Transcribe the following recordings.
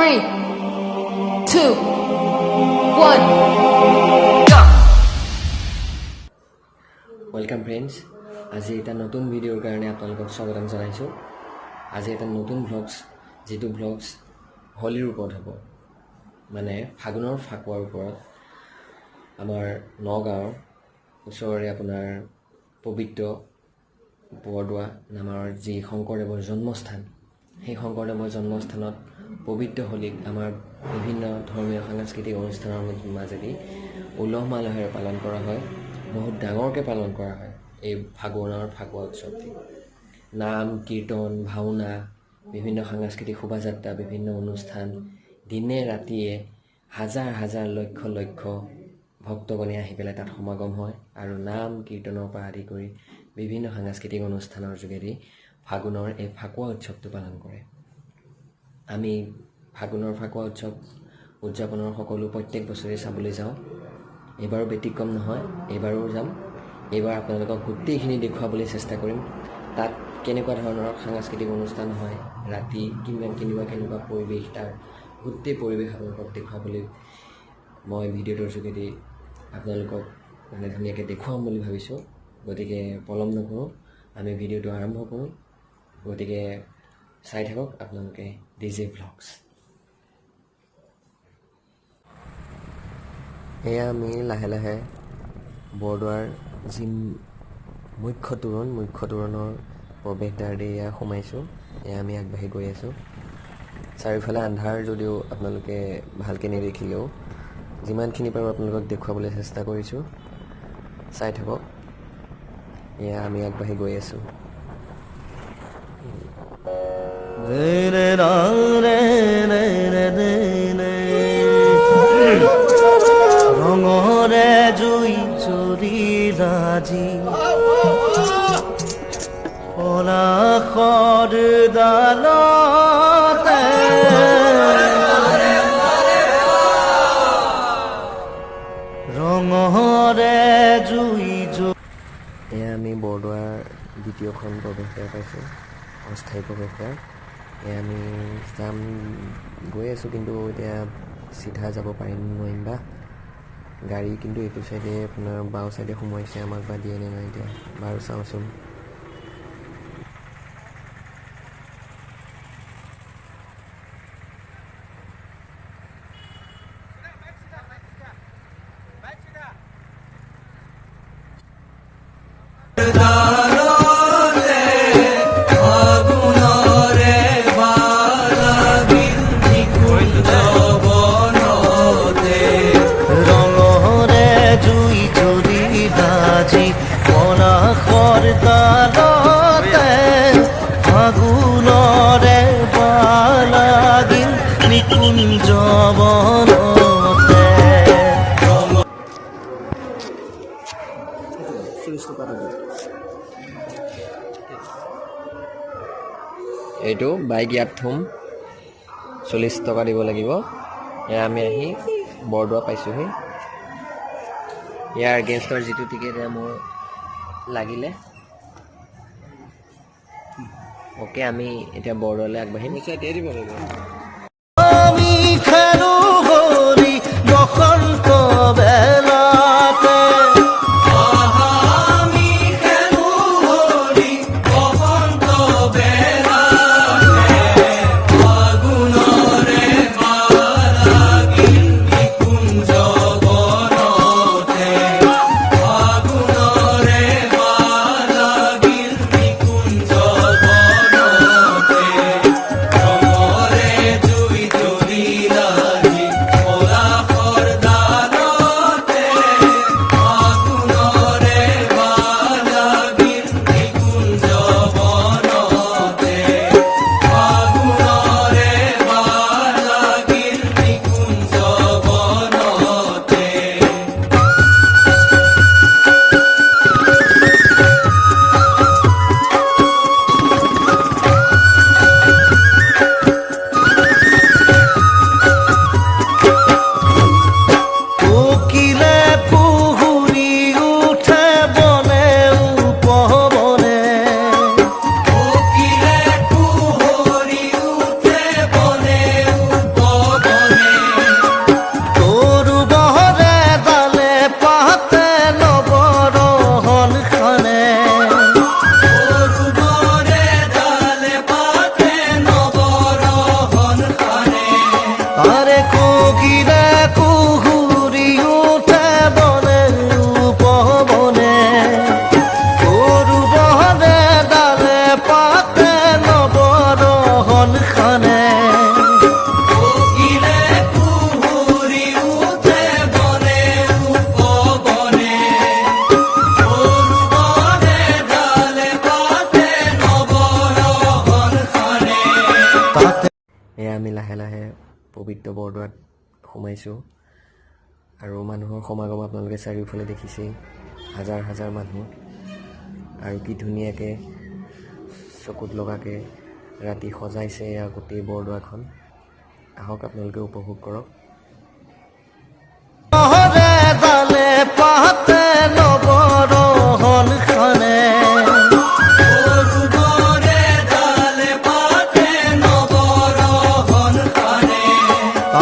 3, 2, 1, go! Welcome friends. আজি এটা নতুন ভিডিঅ'ৰ কাৰণে আপোনালোকক স্বাগতম জনাইছো। আজি এটা নতুন ভ্লগছ যেটো ভ্লগছ হোলিৰ ওপৰত হ'ব। মানে ফাগুনৰ ফাকুৱাৰ ওপৰত আমাৰ নগাঁৱৰ ওচৰৰে আপোনাৰ পবিত্ৰ বৰদোৱা নামৰ যি শংকৰদেৱৰ জন্মস্থান সেই শংকৰদেৱৰ জন্মস্থানত পবিত্ৰ হোলীক আমাৰ বিভিন্ন ধৰ্মীয় সাংস্কৃতিক অনুষ্ঠানৰ মাজেদি উলহ মালহেৰে পালন কৰা হয়। বহুত ডাঙৰকৈ পালন কৰা হয় এই ফাগুনৰ ফাকুৱা উৎসৱটি। নাম কীৰ্তন ভাওনা বিভিন্ন সাংস্কৃতিক শোভাযাত্ৰা বিভিন্ন অনুষ্ঠান দিনে ৰাতিয়ে হাজাৰ হাজাৰ লক্ষ লক্ষ ভক্তগণে আহি পেলাই তাত সমাগম হয় আৰু নাম কীৰ্তনৰ পৰা আদি কৰি বিভিন্ন সাংস্কৃতিক অনুষ্ঠানৰ যোগেদি ফাগুনৰ এই ফাকুৱা উৎসৱটো পালন কৰে। আমি ফাগুনৰ ফাকুৱা উৎসৱ উদযাপনৰ সকলো প্ৰত্যেক বছৰে চাবলৈ যাওঁ। এইবাৰো ব্যতিক্ৰম নহয়, এইবাৰো যাম। এইবাৰ আপোনালোকক গোটেইখিনি দেখুৱাবলৈ চেষ্টা কৰিম। তাত কেনেকুৱা ধৰণৰ সাংস্কৃতিক অনুষ্ঠান হয়, ৰাতি কেনেকুৱা পৰিৱেশ, তাৰ গোটেই পৰিৱেশ আপোনালোকক দেখুৱাবলৈ মই ভিডিঅ'টোৰ যোগেদি আপোনালোকক ধুনীয়াকৈ দেখুৱাম বুলি ভাবিছোঁ। গতিকে পলম নকৰোঁ, আমি ভিডিঅ'টো আৰম্ভ কৰোঁ। গতিকে চাই থাকক আপোনালোকে DJ Vlogs। এয়া আমি লাহে লাহে বৰদোৱাৰ যি মুখ্য তোৰণৰ প্ৰৱেশদ্বাৰ দি এয়া সোমাইছোঁ। এয়া আমি আগবাঢ়ি গৈ আছোঁ। চাৰিওফালে আন্ধাৰ যদিও আপোনালোকে ভালকৈ নেদেখিলেও যিমানখিনি পাৰোঁ আপোনালোকক দেখুৱাবলৈ চেষ্টা কৰিছোঁ। চাই থাকক, এয়া আমি আগবাঢ়ি গৈ আছোঁ। ৰঙৰে জুই জ্বলিলা যি পলাশৰ ডালতে ৰঙৰে জুই এয়া আমি বৰদোৱাৰ দ্বিতীয়খন প্ৰৱেশদ্বাৰ পাইছোঁ, অস্থায়ী প্ৰৱেশদ্বাৰ। এয়া আমি যাম গৈ আছোঁ, কিন্তু এতিয়া চিধা যাব পাৰিম নোৱাৰিম বা গাড়ী কিন্তু এইটো চাইডে আপোনাৰ বাওঁ চাইডে সোমাইছে, আমাক বা দিয়ে নে নাই এতিয়া বাৰু চাওঁচোন। এইটো বাইক ইয়াত থ'ম, 40 টকা দিব লাগিব। এয়া আমি আহি বৰদোৱা পাইছোঁহি। ইয়াৰ এগেইনষ্টৰ যিটো টিকেট এয়া মোৰ লাগিলে। অ'কে, আমি এতিয়া বৰদোৱালৈ আগবাঢ়িম। আমি খেলো হোলী বসন্ত বেলাতে এয়া আমি লাহে লাহে পবিত্ৰ বৰদোৱাত সোমাইছোঁ আৰু মানুহৰ সমাগম আপোনালোকে চাৰিওফালে দেখিছেই, হাজাৰ হাজাৰ মানুহ। আৰু কি ধুনীয়াকৈ চকুত লগাকৈ ৰাতি সজাইছে এয়া গোটেই বৰদোৱাখন। আহক আপোনালোকে উপভোগ কৰক। হৰে ডালে পাতে নৱৰহন খানে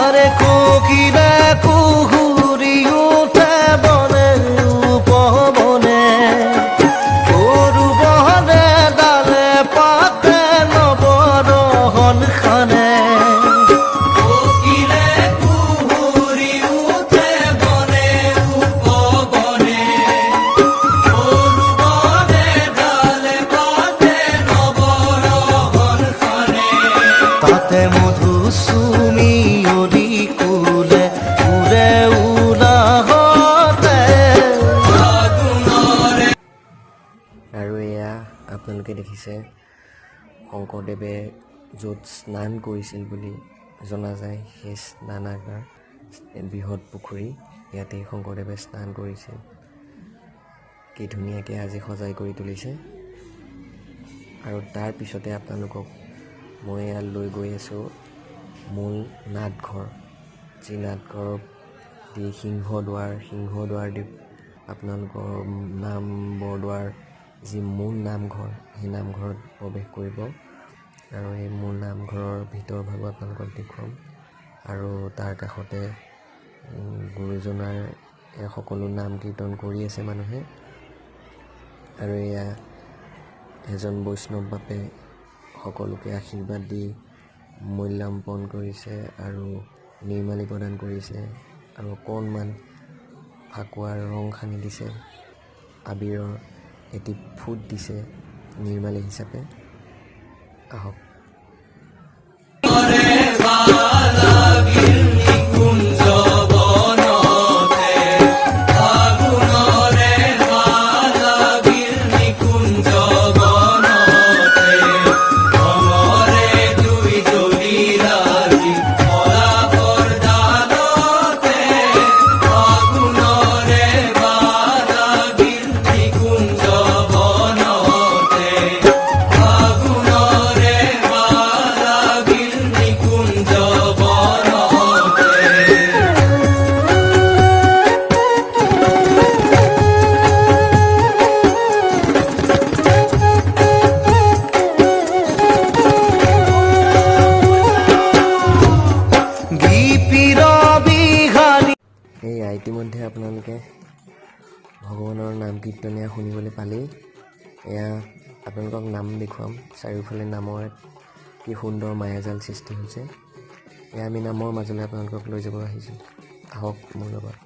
আৰে কোকিলে কুহুৰি উঠে বনে উপবনে সৰু বনে ডালে পাতে নৱৰহন খানে তাতে মধু চুমি অলি কুলে উৰে উলাহতে আৰু এয়া আপোনালোকে দেখিছে শংকৰদেৱে য'ত স্নান কৰিছিল বুলি জনা যায় সেই স্নানাগাৰ, বৃহৎ পুখুৰী, ইয়াতেই শংকৰদেৱে স্নান কৰিছিল। কি ধুনীয়াকৈ আজি সজাই কৰি তুলিছে। আৰু তাৰ পিছতে আপোনালোকক মই ইয়াত লৈ গৈ আছোঁ মূল নাটঘৰ, যি নাটঘৰ দি সিংহদুৱাৰ দি আপোনালোকৰ নাম বৰদোৱাৰ যি মূল নামঘৰ, সেই নামঘৰত প্ৰৱেশ কৰিব। আৰু এই মূল নামঘৰৰ ভিতৰ ভাগো আপোনালোকক দেখুৱাম। আৰু তাৰ কাষতে গুৰুজনাৰ সকলো নাম কীৰ্তন কৰি আছে মানুহে। আৰু এয়া এজন বৈষ্ণৱ বাপে সকলোকে আশীৰ্বাদ দি মূল্যাম্পন কৰিছে আৰু নিৰ্মালি প্ৰদান কৰিছে আৰু অকণমান ফাকুৱাৰ ৰং সানি দিছে, আবিৰৰ এটি ফুট দিছে নিৰ্মালি হিচাপে। আহক। এয়া ইতিমধ্যে আপোনালোকে ভগৱানৰ নাম কীৰ্তনীয়া শুনিবলৈ পালেই। এয়া আপোনালোকক নাম দেখুৱাম। চাৰিওফালে নামৰ কি সুন্দৰ মায়াজাল সৃষ্টি হৈছে। এয়া আমি নামৰ মাজলৈ আপোনালোকক লৈ যাব আহিছোঁ। আহক মোৰ লগত।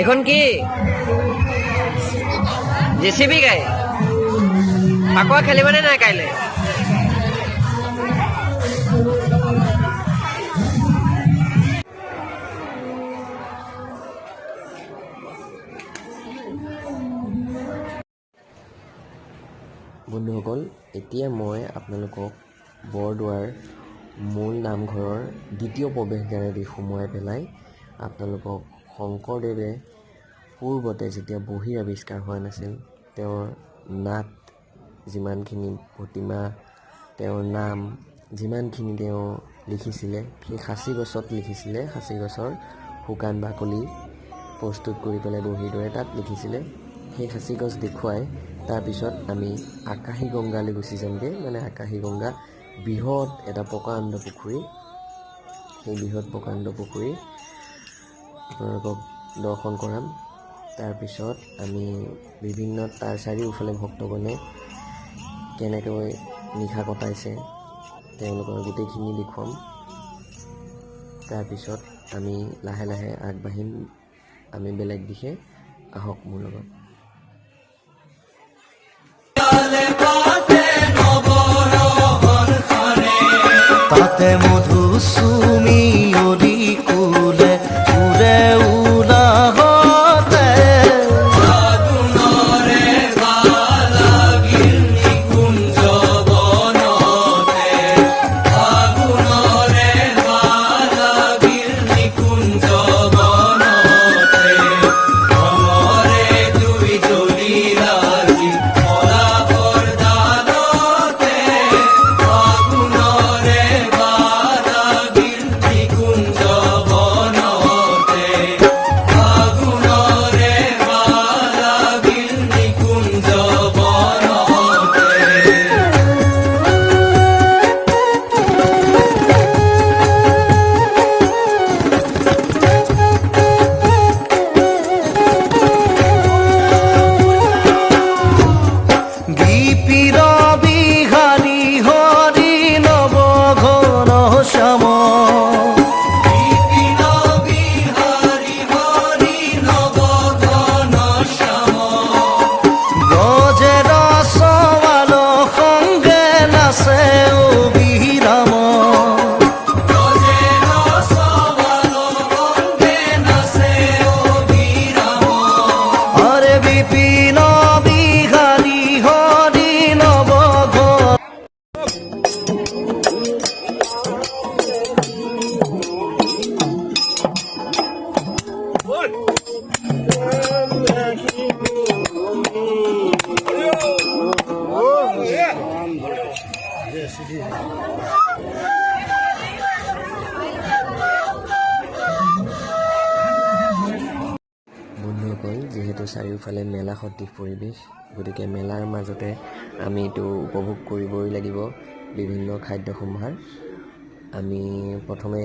এখন কি জেচিবি গাড়ী আকৌ খেলিবনে নাই কাইলৈ? বন্ধুসকল, এতিয়া মই আপোনালোকক বৰদোৱাৰ মূল নামঘৰৰ দ্বিতীয় প্ৰৱেশদ্বাৰেদি সোমোৱাই পেলাই আপোনালোকক শংকৰদেৱে পূৰ্বতে যেতিয়া বহীৰ আৱিষ্কাৰ হোৱা নাছিল, তেওঁৰ নাট যিমানখিনি প্ৰতিমা, তেওঁৰ নাম যিমানখিনি তেওঁ লিখিছিলে, সেই সাঁচি গছত লিখিছিলে। সাঁচি গছৰ শুকান বাকলি প্ৰস্তুত কৰি পেলাই বহীৰ দৰে তাত লিখিছিলে। সেই সাঁচি গছ দেখুৱাই তাৰপিছত আমি আকাশী গংগালৈ গুচি যামগৈ। মানে আকাশী গংগা বৃহৎ এটা প্ৰকাণ্ড পুখুৰী। সেই বৃহৎ প্ৰকাণ্ড পুখুৰী আপোনালোকক দৰ্শন কৰাম। তাৰপিছত আমি বিভিন্ন তাৰ চাৰিওফালে ভক্তগণে কেনেকৈ নিশা কটাইছে তেওঁলোকৰ গোটেইখিনি দেখুৱাম। তাৰপিছত আমি লাহে লাহে আগবাঢ়িম আমি বেলেগ দিশে। আহক মোৰ লগত। তাতে মধু চুমি অলি কুলে উৰে উলাহতে বন্ধুসকল, যিহেতু চাৰিওফালে মেলা সদৃশ পৰিৱেশ, গতিকে মেলাৰ মাজতে আমি এইটো উপভোগ কৰিবই লাগিব বিভিন্ন খাদ্য সম্ভাৰ। আমি প্ৰথমে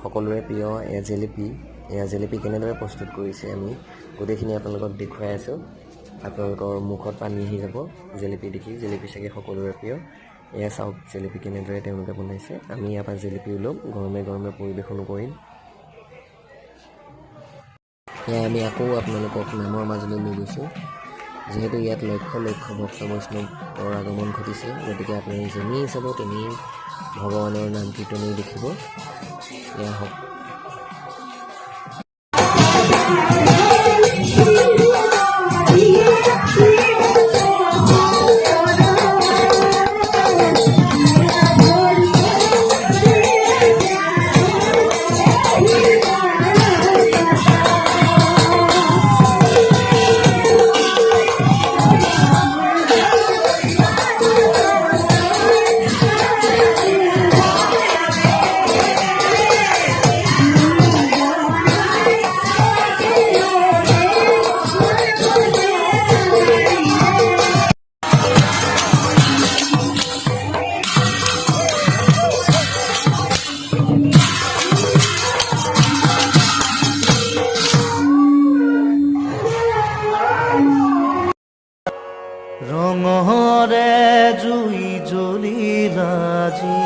সকলোৰে প্ৰিয় এয়া জেলেপি কেনেদৰে প্ৰস্তুত কৰিছে আমি গোটেইখিনি আপোনালোকক দেখুৱাই আছোঁ। আপোনালোকৰ মুখত পানী আহি যাব জেলেপি দেখি। জেলেপি চাগে সকলোৰে প্ৰিয়। এয়া চাওক জেলেপি কেনেদৰে তেওঁলোকে বনাইছে। আমি ইয়াৰ পৰা জেলেপি ল'ম, গৰমে গৰমে পৰিৱেশনো কৰিম। এয়া আমি আকৌ আপোনালোকক নামৰ মাজলৈ লৈ গৈছোঁ। যিহেতু ইয়াত লক্ষ লক্ষ ভক্ত বৈষ্ণৱৰ আগমন ঘটিছে, গতিকে আপুনি যেনি চাব তেনি ভগৱানৰ নাম কীৰ্তনেই দেখিব। এয়া হওক ৰঙৰে জুই জ্বলিলা আজি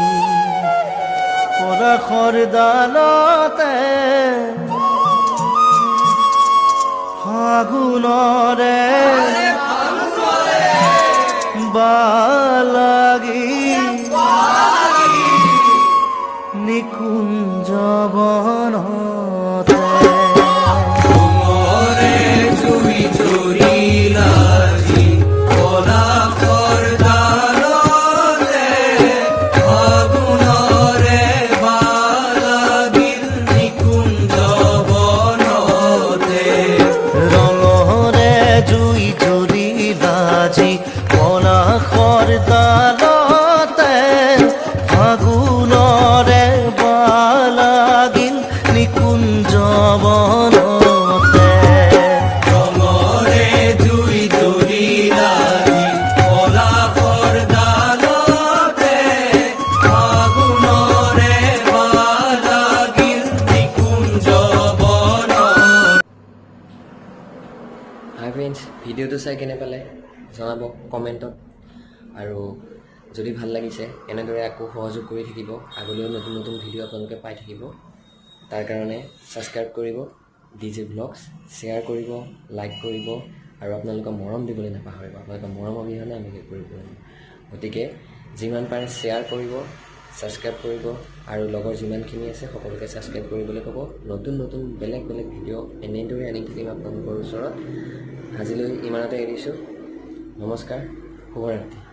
পলাশৰ ডালতে ফাগুনৰে বালাগি নিকুঞ্জ বনতে ফাগুনৰে বালাগিল নিকুঞ্জ ভিডিঅ'টো চাই কেনে পালে জনাব কমেণ্টত আৰু যদি ভাল লাগিছে এনেদৰে আকৌ সহযোগ কৰি থাকিব আগলৈও নতুন নতুন ভিডিঅ' আপোনালোকে পাই থাকিব তাৰ কাৰণে ছাবস্ক্ৰাইব কৰিব DJ Vlogs শ্বেয়াৰ কৰিব লাইক কৰিব আৰু আপোনালোকৰ মৰম দিবলৈ নাপাহৰিব আপোনালোকৰ মৰম অবিহনে আমি কৰিব নোৱাৰিম গতিকে যিমান পাৰে শ্বেয়াৰ কৰিব ছাবস্ক্ৰাইব কৰিব আৰু লগৰ যিমানখিনি আছে সকলোকে ছাবস্ক্ৰাইব কৰিবলৈ ক'ব নতুন নতুন বেলেগ বেলেগ ভিডিঅ' এনেদৰে আনি থাকিম আপোনালোকৰ ওচৰত আজিলৈ ইমানতে এৰিছোঁ নমস্কাৰ শুভৰাত্ৰি